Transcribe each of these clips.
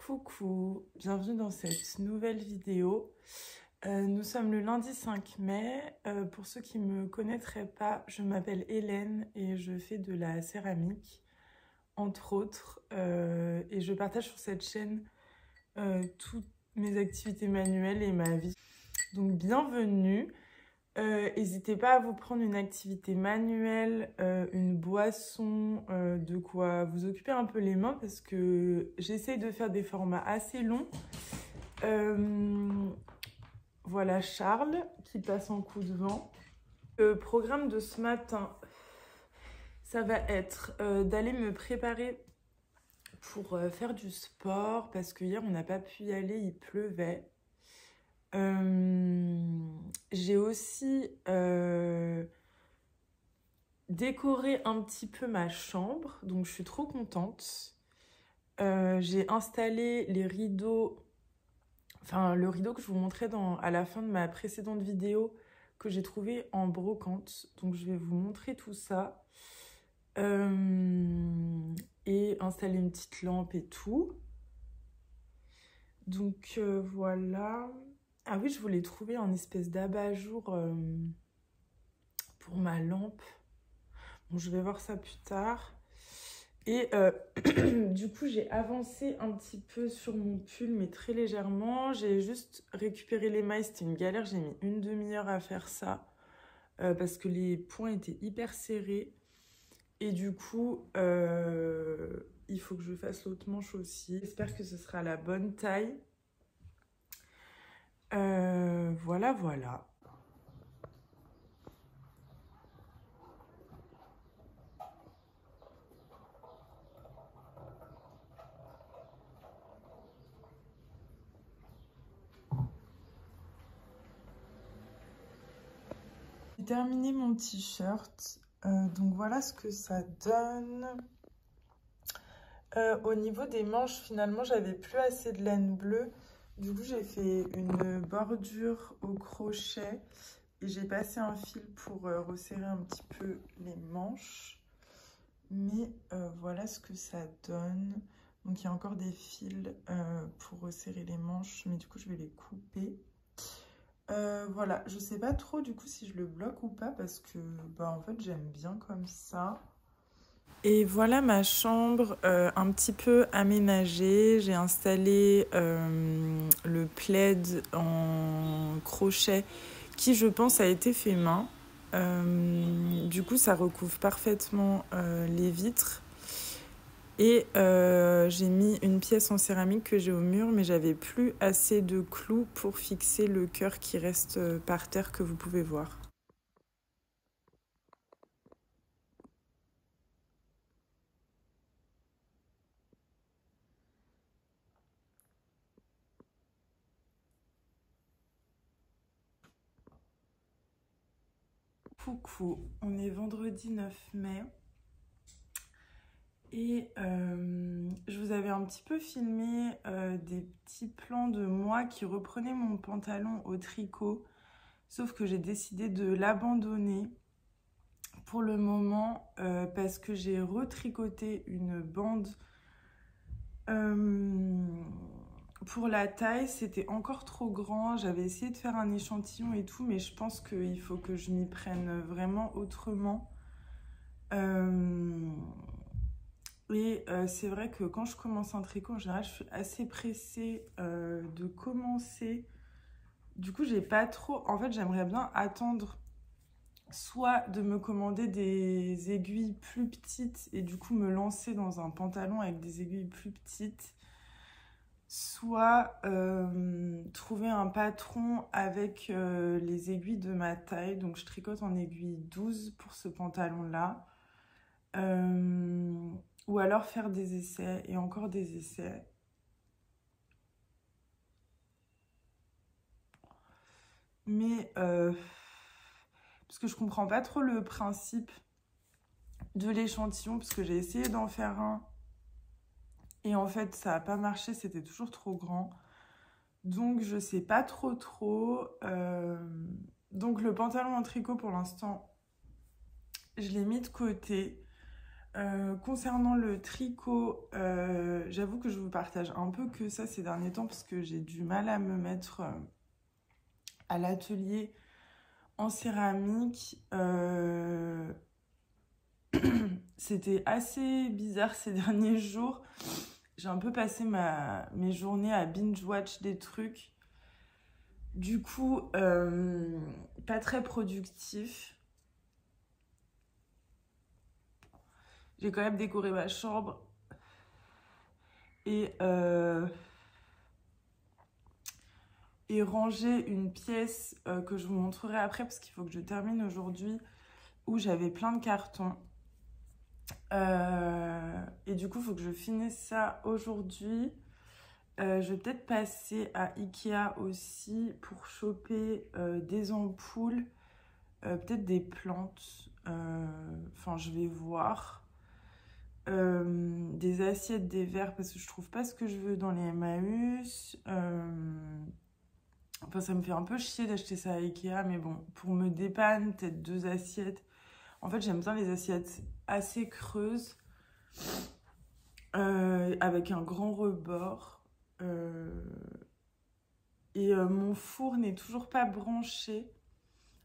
Coucou, bienvenue dans cette nouvelle vidéo. Nous sommes le lundi 5 mai. Pour ceux qui ne me connaîtraient pas, je m'appelle Hélène et je fais de la céramique, entre autres. Et je partage sur cette chaîne toutes mes activités manuelles et ma vie. Donc bienvenue. N'hésitez pas à vous prendre une activité manuelle, une boisson, de quoi vous occuper un peu les mains parce que j'essaye de faire des formats assez longs. Voilà Charles qui passe en coup de vent. Le programme de ce matin, ça va être d'aller me préparer pour faire du sport parce que hier on n'a pas pu y aller, il pleuvait. J'ai aussi décoré un petit peu ma chambre, donc je suis trop contente. J'ai installé les rideaux, enfin le rideau que je vous montrais à la fin de ma précédente vidéo que j'ai trouvé en brocante. Donc je vais vous montrer tout ça. Et installer une petite lampe et tout. Donc voilà. Ah oui, je voulais trouver un espèce d'abat-jour pour ma lampe. Bon, je vais voir ça plus tard. Et du coup, j'ai avancé un petit peu sur mon pull, mais très légèrement. J'ai juste récupéré les mailles. C'était une galère. J'ai mis une demi-heure à faire ça parce que les points étaient hyper serrés. Et du coup, il faut que je fasse l'autre manche aussi. J'espère que ce sera la bonne taille. Voilà, voilà. J'ai terminé mon t-shirt. Donc voilà ce que ça donne. Au niveau des manches, finalement, j'avais plus assez de laine bleue. Du coup, j'ai fait une bordure au crochet et j'ai passé un fil pour resserrer un petit peu les manches. Mais voilà ce que ça donne. Donc, il y a encore des fils pour resserrer les manches, mais du coup, je vais les couper. Voilà, je sais pas trop du coup si je le bloque ou pas parce que en fait, j'aime bien comme ça. Et voilà ma chambre un petit peu aménagée. J'ai installé le plaid en crochet qui, je pense, a été fait main. Du coup, ça recouvre parfaitement les vitres. Et j'ai mis une pièce en céramique que j'ai au mur, mais j'avais plus assez de clous pour fixer le cœur qui reste par terre que vous pouvez voir. Coucou, on est vendredi 9 mai. Et je vous avais un petit peu filmé des petits plans de moi qui reprenaient mon pantalon au tricot. Sauf que j'ai décidé de l'abandonner pour le moment parce que j'ai retricoté une bande pour la taille. C'était encore trop grand. J'avais essayé de faire un échantillon et tout, mais je pense qu'il faut que je m'y prenne vraiment autrement. Et c'est vrai que quand je commence un tricot, en général, je suis assez pressée de commencer. Du coup, j'ai pas trop... En fait, j'aimerais bien attendre soit de me commander des aiguilles plus petites et du coup me lancer dans un pantalon avec des aiguilles plus petites, soit trouver un patron avec les aiguilles de ma taille. Donc, je tricote en aiguille 12 pour ce pantalon-là. Ou alors faire des essais et encore des essais. Mais parce que je comprends pas trop le principe de l'échantillon, parce que j'ai essayé d'en faire un et en fait ça n'a pas marché, c'était toujours trop grand. Donc je sais pas trop. Donc le pantalon en tricot pour l'instant, je l'ai mis de côté. Concernant le tricot, j'avoue que je vous partage un peu que ça ces derniers temps parce que j'ai du mal à me mettre à l'atelier en céramique. C'était assez bizarre ces derniers jours. J'ai un peu passé mes journées à binge-watch des trucs. Du coup, pas très productif. J'ai quand même décoré ma chambre. Et rangé une pièce que je vous montrerai après parce qu'il faut que je termine aujourd'hui où j'avais plein de cartons. Et du coup, il faut que je finisse ça aujourd'hui. Je vais peut-être passer à Ikea aussi pour choper des ampoules, peut-être des plantes. Enfin, je vais voir. Des assiettes, des verres parce que je trouve pas ce que je veux dans les Emmaüs. Enfin, ça me fait un peu chier d'acheter ça à Ikea, mais bon, pour me dépanner, peut-être 2 assiettes. En fait, j'aime bien les assiettes assez creuses, avec un grand rebord. Et mon four n'est toujours pas branché.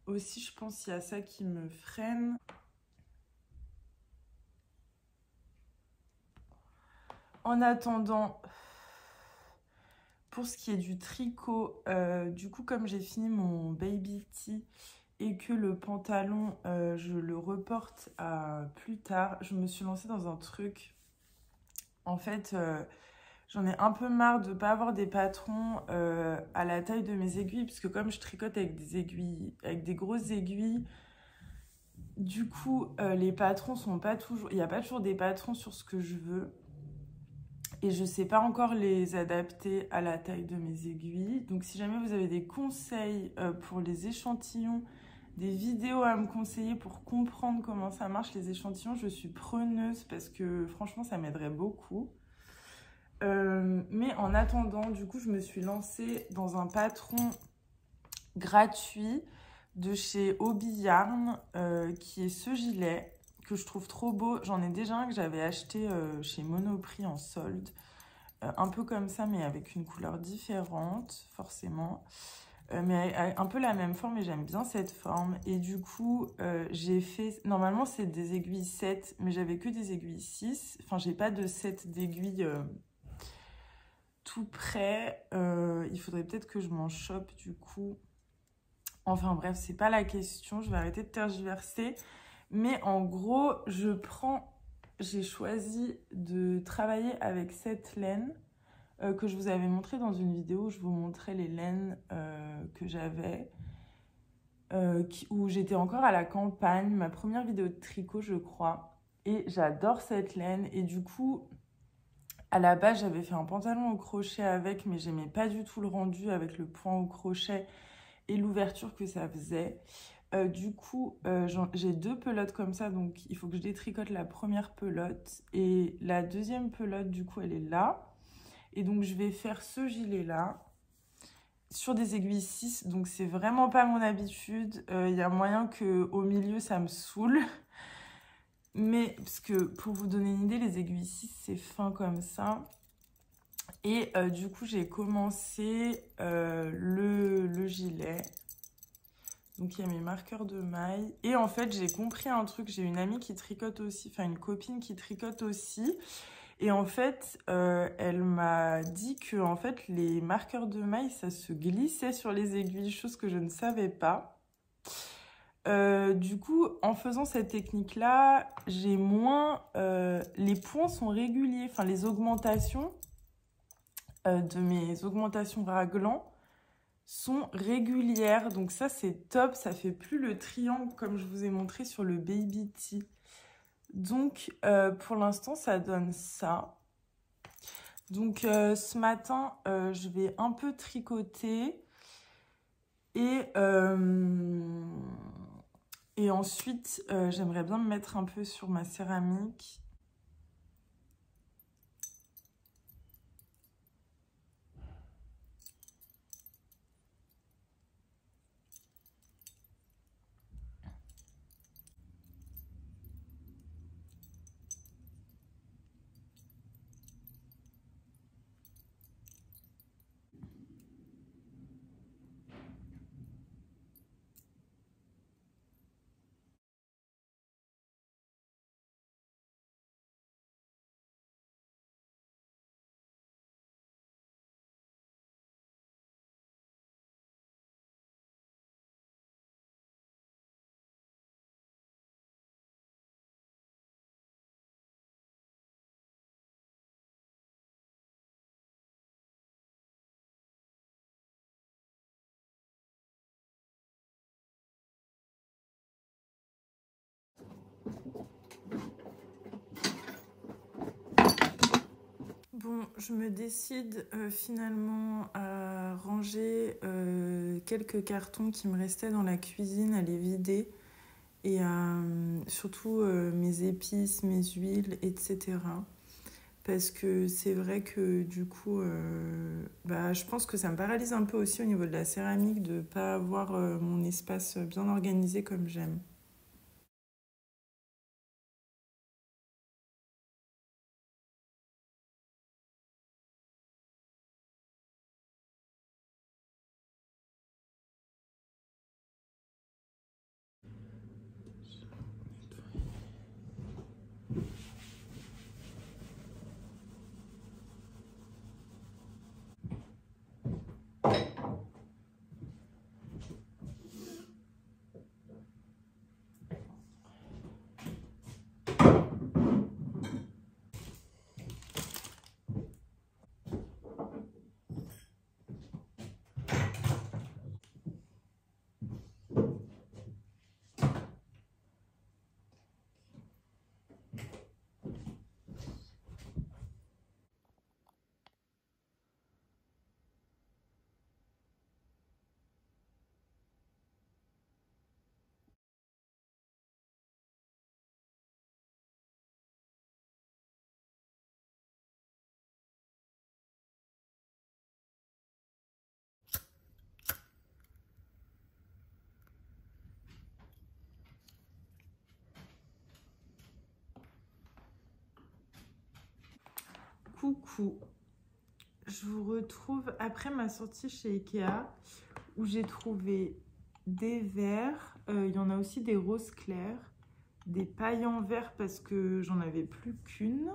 Aussi, je pense qu'il y a ça qui me freine. En attendant, pour ce qui est du tricot, du coup, comme j'ai fini mon baby tee et que le pantalon, je le reporte à plus tard, je me suis lancée dans un truc. En fait, j'en ai un peu marre de ne pas avoir des patrons à la taille de mes aiguilles, puisque comme je tricote avec des aiguilles, avec des grosses aiguilles, du coup, les patrons sont pas toujours... Il n'y a pas toujours des patrons sur ce que je veux. Et je ne sais pas encore les adapter à la taille de mes aiguilles. Donc si jamais vous avez des conseils pour les échantillons, des vidéos à me conseiller pour comprendre comment ça marche les échantillons, je suis preneuse parce que franchement ça m'aiderait beaucoup. Mais en attendant, du coup je me suis lancée dans un patron gratuit de chez Hobby Yarn qui est ce gilet que je trouve trop beau. J'en ai déjà un que j'avais acheté chez Monoprix en solde. Un peu comme ça, mais avec une couleur différente, forcément. Mais un peu la même forme, et j'aime bien cette forme. Et du coup, j'ai fait... Normalement, c'est des aiguilles 7, mais j'avais que des aiguilles 6. Enfin, j'ai pas de 7 d'aiguilles tout près. Il faudrait peut-être que je m'en chope, du coup. Enfin, bref, c'est pas la question. Je vais arrêter de tergiverser. Mais en gros, j'ai choisi de travailler avec cette laine que je vous avais montré dans une vidéo où je vous montrais les laines que j'avais, où j'étais encore à la campagne, ma première vidéo de tricot, je crois. Et j'adore cette laine. Et du coup, à la base, j'avais fait un pantalon au crochet avec, mais j'aimais pas du tout le rendu avec le point au crochet et l'ouverture que ça faisait. Du coup, j'ai 2 pelotes comme ça, donc il faut que je détricote la première pelote. Et la deuxième pelote, du coup, elle est là. Et donc, je vais faire ce gilet-là sur des aiguilles 6. Donc, c'est vraiment pas mon habitude. Il y a moyen qu'au milieu, ça me saoule. Mais, parce que pour vous donner une idée, les aiguilles 6, c'est fin comme ça. Et du coup, j'ai commencé le gilet. Donc, il y a mes marqueurs de mailles. Et en fait, j'ai compris un truc. J'ai une amie qui tricote aussi, enfin une copine qui tricote aussi. Et en fait, elle m'a dit que en fait, les marqueurs de mailles, ça se glissait sur les aiguilles, chose que je ne savais pas. Du coup, en faisant cette technique-là, j'ai moins... les points sont réguliers, enfin les augmentations de mes augmentations raglan sont régulières. Donc ça, c'est top. Ça fait plus le triangle comme je vous ai montré sur le Baby Tee. Donc, pour l'instant, ça donne ça. Donc, ce matin, je vais un peu tricoter. Et ensuite, j'aimerais bien me mettre un peu sur ma céramique. Bon, je me décide finalement à ranger quelques cartons qui me restaient dans la cuisine, à les vider et surtout mes épices, mes huiles, etc. Parce que c'est vrai que du coup, je pense que ça me paralyse un peu aussi au niveau de la céramique de ne pas avoir mon espace bien organisé comme j'aime. Coucou, je vous retrouve après ma sortie chez Ikea où j'ai trouvé des verres, il y en a aussi des roses clairs, des pailles en verre parce que j'en avais plus qu'une.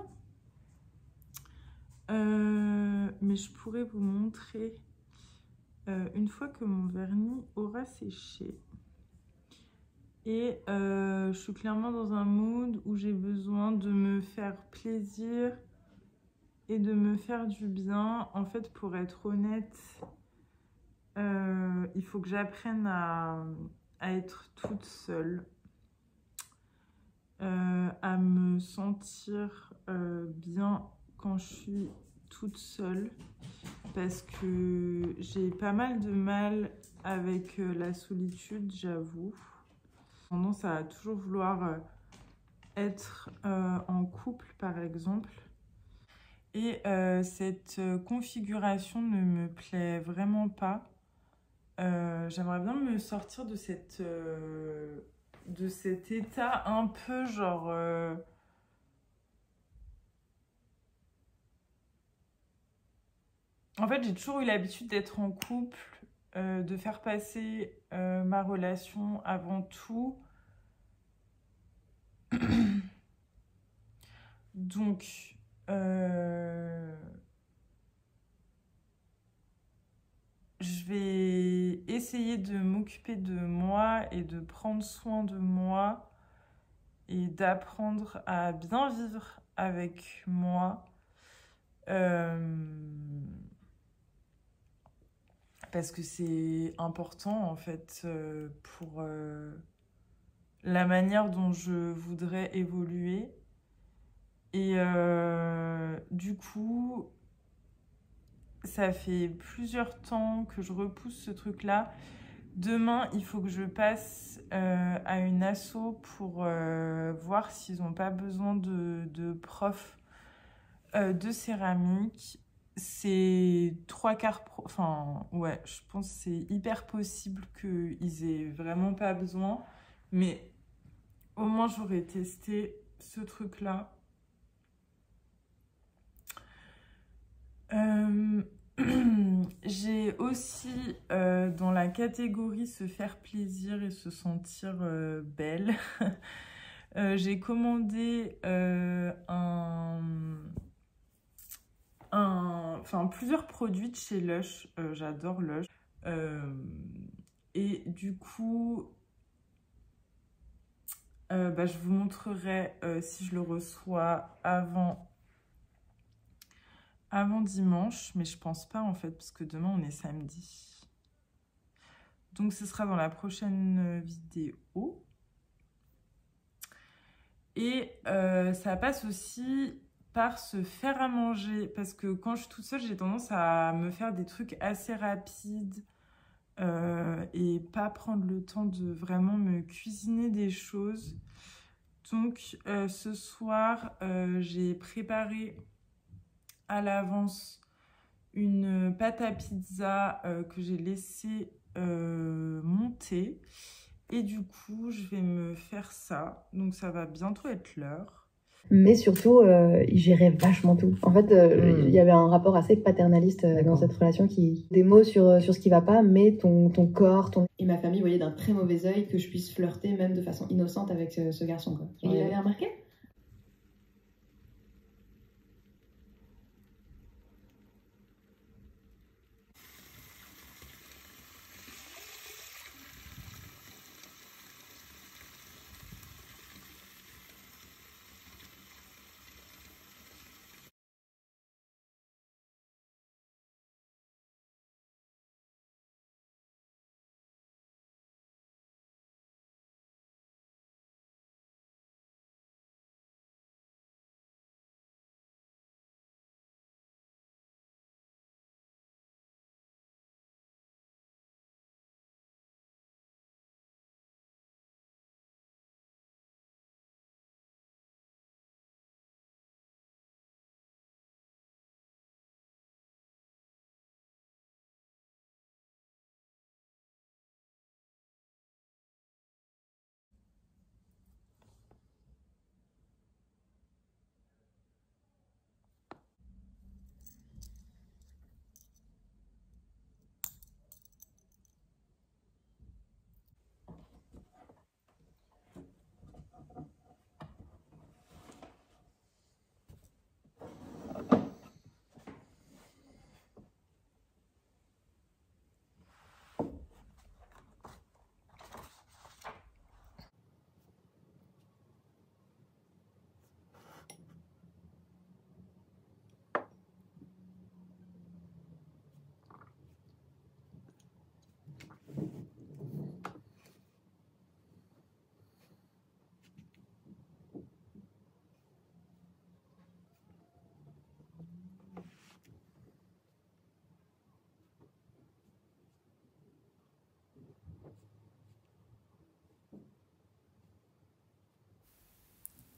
Mais je pourrais vous montrer une fois que mon vernis aura séché. Et je suis clairement dans un mood où j'ai besoin de me faire plaisir et de me faire du bien. En fait, pour être honnête, il faut que j'apprenne à être toute seule, à me sentir bien quand je suis toute seule, parce que j'ai pas mal de mal avec la solitude, j'avoue. J'ai tendance à toujours vouloir être en couple, par exemple. Et cette configuration ne me plaît vraiment pas. J'aimerais bien me sortir de cet état un peu genre... En fait, j'ai toujours eu l'habitude d'être en couple, de faire passer ma relation avant tout. Donc, je vais essayer de m'occuper de moi et de prendre soin de moi et d'apprendre à bien vivre avec moi. Parce que c'est important en fait pour la manière dont je voudrais évoluer. Et du coup, ça fait plusieurs temps que je repousse ce truc-là. Demain, il faut que je passe à une asso pour voir s'ils n'ont pas besoin de profs de céramique. C'est trois quarts... Enfin, ouais, je pense que c'est hyper possible qu'ils aient vraiment pas besoin. Mais au moins, j'aurais testé ce truc-là. J'ai aussi dans la catégorie se faire plaisir et se sentir belle. J'ai commandé plusieurs produits de chez Lush. J'adore Lush. Et du coup, je vous montrerai si je le reçois avant dimanche, mais je pense pas en fait, parce que demain on est samedi. Donc ce sera dans la prochaine vidéo. Et ça passe aussi par se faire à manger. Parce que quand je suis toute seule, j'ai tendance à me faire des trucs assez rapides et pas prendre le temps de vraiment me cuisiner des choses. Donc ce soir, j'ai préparé à l'avance une pâte à pizza que j'ai laissé monter. Et du coup, je vais me faire ça. Donc ça va bientôt être l'heure. Mais surtout, il gérait vachement tout. En fait, il y avait un rapport assez paternaliste dans cette relation qui... Des mots sur ce qui va pas, mais ton corps, ton... Et ma famille voyait d'un très mauvais œil que je puisse flirter même de façon innocente avec ce garçon, quoi. Et il avait remarqué ?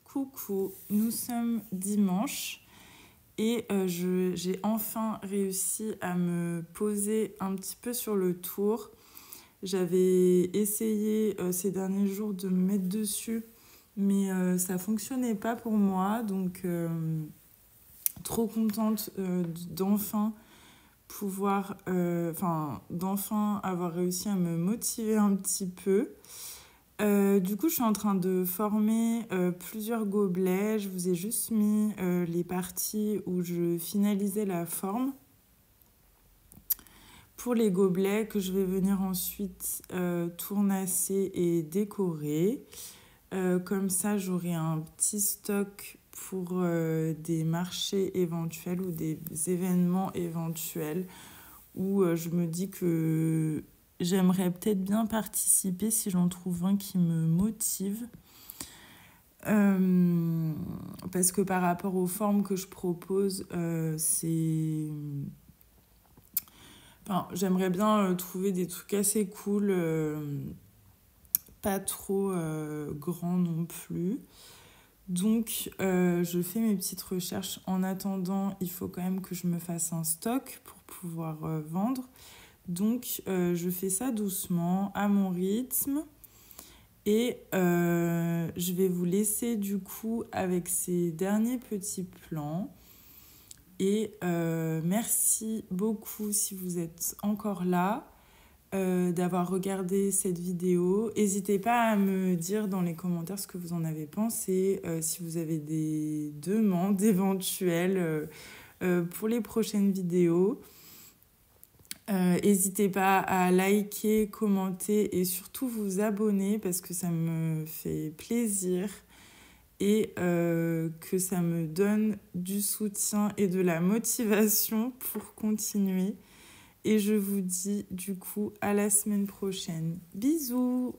Coucou, nous sommes dimanche et j'ai enfin réussi à me poser un petit peu sur le tour. J'avais essayé ces derniers jours de me mettre dessus, mais ça fonctionnait pas pour moi, donc trop contente d'enfin pouvoir, d'enfin avoir réussi à me motiver un petit peu. Du coup, je suis en train de former plusieurs gobelets. Je vous ai juste mis les parties où je finalisais la forme pour les gobelets que je vais venir ensuite tournasser et décorer. Comme ça, j'aurai un petit stock pour des marchés éventuels ou des événements éventuels où je me dis que j'aimerais peut-être bien participer si j'en trouve un qui me motive. Parce que par rapport aux formes que je propose, c'est... Enfin, j'aimerais bien trouver des trucs assez cool, pas trop grands non plus. Donc, je fais mes petites recherches. En attendant, il faut quand même que je me fasse un stock pour pouvoir vendre. Donc, je fais ça doucement, à mon rythme. Et je vais vous laisser du coup avec ces derniers petits plans. Et merci beaucoup si vous êtes encore là, d'avoir regardé cette vidéo. N'hésitez pas à me dire dans les commentaires ce que vous en avez pensé, si vous avez des demandes éventuelles pour les prochaines vidéos. N'hésitez pas à liker, commenter et surtout vous abonner parce que ça me fait plaisir et que ça me donne du soutien et de la motivation pour continuer. Et je vous dis du coup à la semaine prochaine. Bisous!